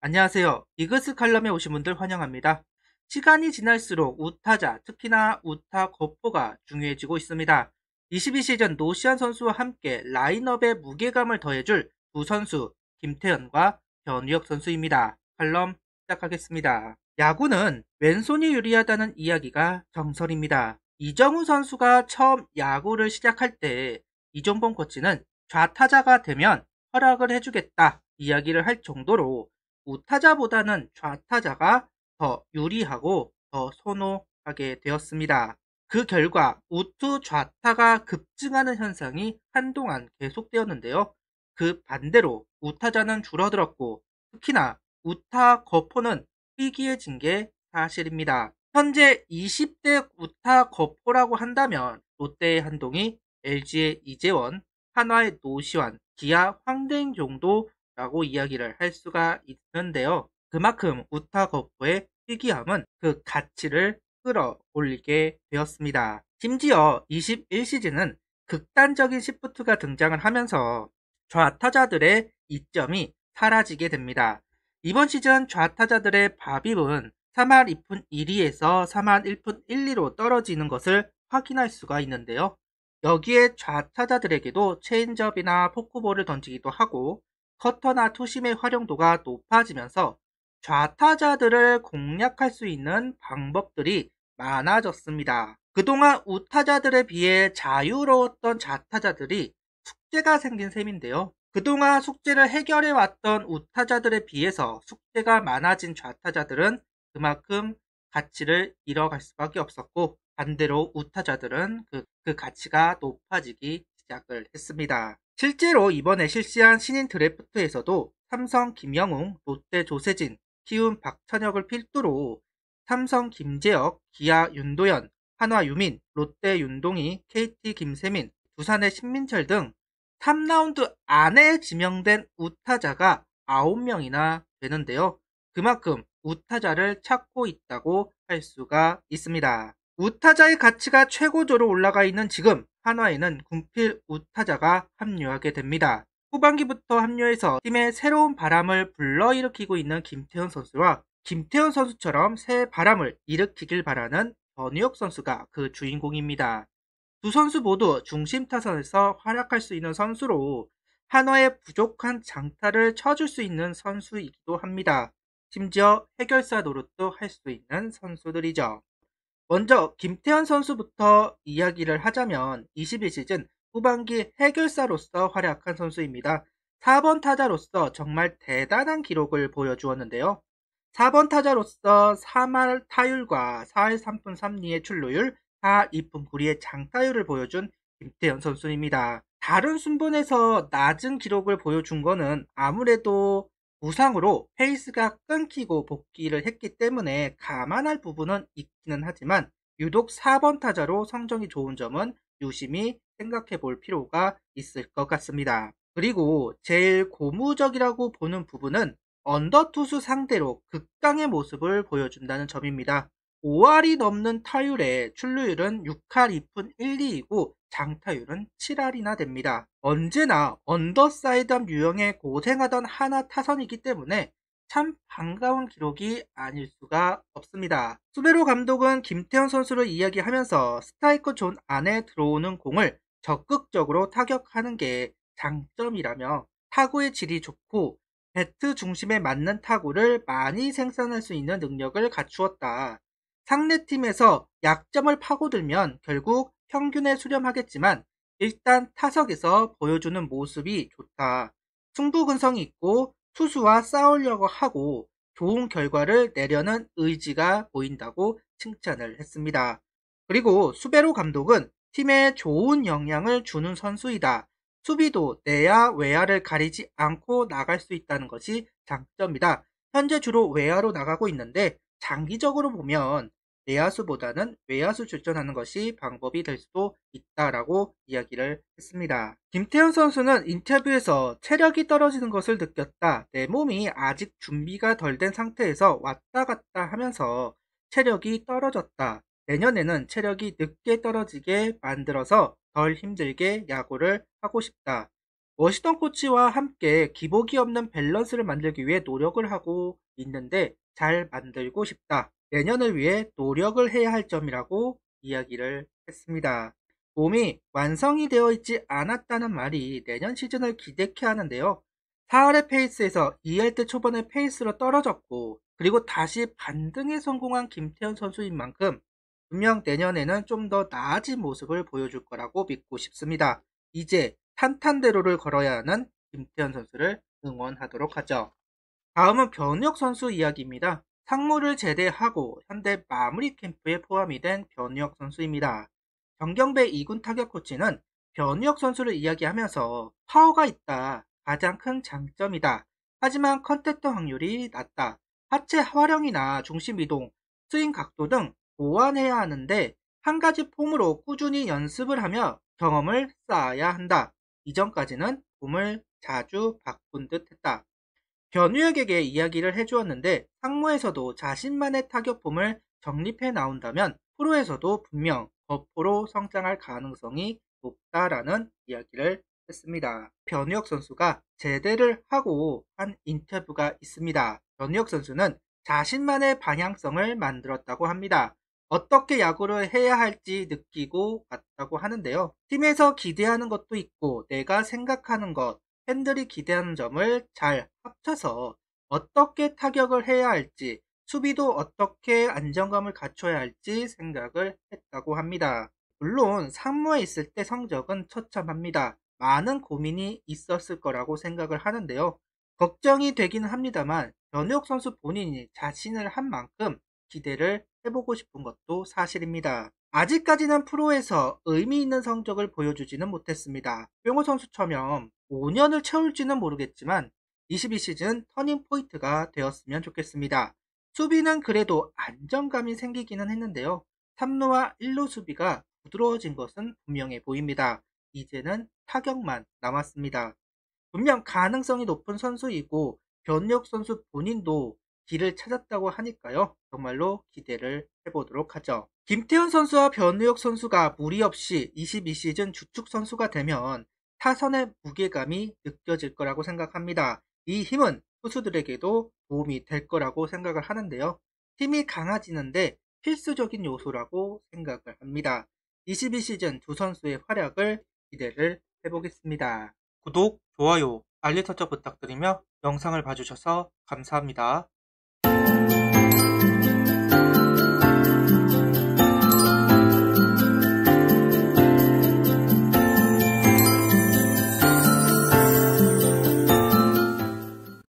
안녕하세요. 이그스 칼럼에 오신 분들 환영합니다. 시간이 지날수록 우타자, 특히나 우타 거포가 중요해지고 있습니다. 22시즌 노시안 선수와 함께 라인업에 무게감을 더해줄 두 선수, 김태현과 변우혁 선수입니다. 칼럼 시작하겠습니다. 야구는 왼손이 유리하다는 이야기가 정설입니다. 이정우 선수가 처음 야구를 시작할 때 이종범 코치는 좌타자가 되면 허락을 해주겠다 이야기를 할 정도로 우타자보다는 좌타자가 더 유리하고 더 선호하게 되었습니다. 그 결과 우투 좌타가 급증하는 현상이 한동안 계속되었는데요. 그 반대로 우타자는 줄어들었고 특히나 우타 거포는 희귀해진 게 사실입니다. 현재 20대 우타 거포라고 한다면 롯데의 한동희, LG의 이재원, 한화의 노시환, 기아 황대인 정도라고 이야기를 할 수가 있는데요. 그만큼 우타 거포의 희귀함은 그 가치를 끌어올리게 되었습니다. 심지어 21시즌은 극단적인 시프트가 등장을 하면서 좌타자들의 이점이 사라지게 됩니다. 이번 시즌 좌타자들의 밥입은 3할 2푼 1리에서 3할 1푼 1리로 떨어지는 것을 확인할 수가 있는데요. 여기에 좌타자들에게도 체인지업이나 포크볼을 던지기도 하고 커터나 투심의 활용도가 높아지면서 좌타자들을 공략할 수 있는 방법들이 많아졌습니다. 그동안 우타자들에 비해 자유로웠던 좌타자들이 숙제가 생긴 셈인데요. 그동안 숙제를 해결해왔던 우타자들에 비해서 숙제가 많아진 좌타자들은 그만큼 가치를 잃어갈 수밖에 없었고 반대로 우타자들은 그 가치가 높아지기 시작을 했습니다. 실제로 이번에 실시한 신인 드래프트에서도 삼성 김영웅, 롯데 조세진, 키움 박찬혁을 필두로 삼성 김재혁, 기아 윤도현, 한화 유민, 롯데 윤동희, KT 김세민, 두산의 신민철 등 3라운드 안에 지명된 우타자가 9명이나 되는데요. 그만큼 우타자를 찾고 있다고 할 수가 있습니다. 우타자의 가치가 최고조로 올라가 있는 지금 한화에는 군필 우타자가 합류하게 됩니다. 후반기부터 합류해서 팀에 새로운 바람을 불러일으키고 있는 김태현 선수와 김태현 선수처럼 새 바람을 일으키길 바라는 변우혁 선수가 그 주인공입니다. 두 선수 모두 중심 타선에서 활약할 수 있는 선수로 한화의 부족한 장타를 쳐줄 수 있는 선수이기도 합니다. 심지어 해결사 노릇도 할 수 있는 선수들이죠. 먼저 김태현 선수부터 이야기를 하자면 21시즌 후반기 해결사로서 활약한 선수입니다. 4번 타자로서 정말 대단한 기록을 보여주었는데요. 4번 타자로서 3할 타율과 4할 3푼 3리의 출루율, 4할 2푼 9리의 장타율을 보여준 김태현 선수입니다. 다른 순번에서 낮은 기록을 보여준 거는 아무래도 부상으로 페이스가 끊기고 복귀를 했기 때문에 감안할 부분은 있기는 하지만 유독 4번 타자로 성적이 좋은 점은 유심히 생각해 볼 필요가 있을 것 같습니다. 그리고 제일 고무적이라고 보는 부분은 언더 투수 상대로 극강의 모습을 보여준다는 점입니다. 5할이 넘는 타율에 출루율은 6할 2푼 1리이고 장타율은 7할이나 됩니다. 언제나 언더사이드함 유형의 고생하던 하나 타선이기 때문에 참 반가운 기록이 아닐 수가 없습니다. 수베로 감독은 김태현 선수를 이야기하면서 스트라이크 존 안에 들어오는 공을 적극적으로 타격하는 게 장점이라며 타구의 질이 좋고 배트 중심에 맞는 타구를 많이 생산할 수 있는 능력을 갖추었다. 상대팀에서 약점을 파고들면 결국 평균에 수렴하겠지만 일단 타석에서 보여주는 모습이 좋다. 승부근성이 있고 투수와 싸우려고 하고 좋은 결과를 내려는 의지가 보인다고 칭찬을 했습니다. 그리고 수베로 감독은 팀에 좋은 영향을 주는 선수이다. 수비도 내야 외야를 가리지 않고 나갈 수 있다는 것이 장점이다. 현재 주로 외야로 나가고 있는데 장기적으로 보면 내야수보다는 외야수 출전하는 것이 방법이 될 수도 있다라고 이야기를 했습니다. 김태현 선수는 인터뷰에서 체력이 떨어지는 것을 느꼈다. 내 몸이 아직 준비가 덜 된 상태에서 왔다 갔다 하면서 체력이 떨어졌다. 내년에는 체력이 늦게 떨어지게 만들어서 덜 힘들게 야구를 하고 싶다. 워시턴 코치와 함께 기복이 없는 밸런스를 만들기 위해 노력을 하고 있는데 잘 만들고 싶다. 내년을 위해 노력을 해야 할 점이라고 이야기를 했습니다. 몸이 완성이 되어 있지 않았다는 말이 내년 시즌을 기대케 하는데요. 4월의 페이스에서 2할 때 초반의 페이스로 떨어졌고 그리고 다시 반등에 성공한 김태현 선수인 만큼 분명 내년에는 좀 더 나아진 모습을 보여줄 거라고 믿고 싶습니다. 이제 탄탄대로를 걸어야 하는 김태현 선수를 응원하도록 하죠. 다음은 변우혁 선수 이야기입니다. 상무를 제대하고 현대 마무리 캠프에 포함이 된 변우혁 선수입니다. 정경배 2군 타격 코치는 변우혁 선수를 이야기하면서 파워가 있다. 가장 큰 장점이다. 하지만 컨택트 확률이 낮다. 하체 활용이나 중심 이동, 스윙 각도 등 보완해야 하는데 한 가지 폼으로 꾸준히 연습을 하며 경험을 쌓아야 한다. 이전까지는 폼을 자주 바꾼 듯 했다. 변우혁에게 이야기를 해주었는데 상무에서도 자신만의 타격폼을 정립해 나온다면 프로에서도 분명 거포로 성장할 가능성이 높다라는 이야기를 했습니다. 변우혁 선수가 제대를 하고 한 인터뷰가 있습니다. 변우혁 선수는 자신만의 방향성을 만들었다고 합니다. 어떻게 야구를 해야 할지 느끼고 왔다고 하는데요. 팀에서 기대하는 것도 있고 내가 생각하는 것, 팬들이 기대하는 점을 잘 합쳐서 어떻게 타격을 해야 할지, 수비도 어떻게 안정감을 갖춰야 할지 생각을 했다고 합니다. 물론 상무에 있을 때 성적은 처참합니다. 많은 고민이 있었을 거라고 생각을 하는데요. 걱정이 되기는 합니다만 변우혁 선수 본인이 자신을 한 만큼 기대를 해보고 싶은 것도 사실입니다. 아직까지는 프로에서 의미 있는 성적을 보여주지는 못했습니다. 뿅호 선수처럼 5년을 채울지는 모르겠지만 22시즌 터닝 포인트가 되었으면 좋겠습니다. 수비는 그래도 안정감이 생기기는 했는데요. 3루와 1루 수비가 부드러워진 것은 분명해 보입니다. 이제는 타격만 남았습니다. 분명 가능성이 높은 선수이고 변혁 선수 본인도 길을 찾았다고 하니까요. 정말로 기대를 해보도록 하죠. 김태현 선수와 변우혁 선수가 무리 없이 22시즌 주축 선수가 되면 타선의 무게감이 느껴질 거라고 생각합니다. 이 힘은 투수들에게도 도움이 될 거라고 생각을 하는데요. 팀이 강해지는데 필수적인 요소라고 생각을 합니다. 22시즌 두 선수의 활약을 기대를 해보겠습니다. 구독, 좋아요, 알림 설정 부탁드리며 영상을 봐주셔서 감사합니다.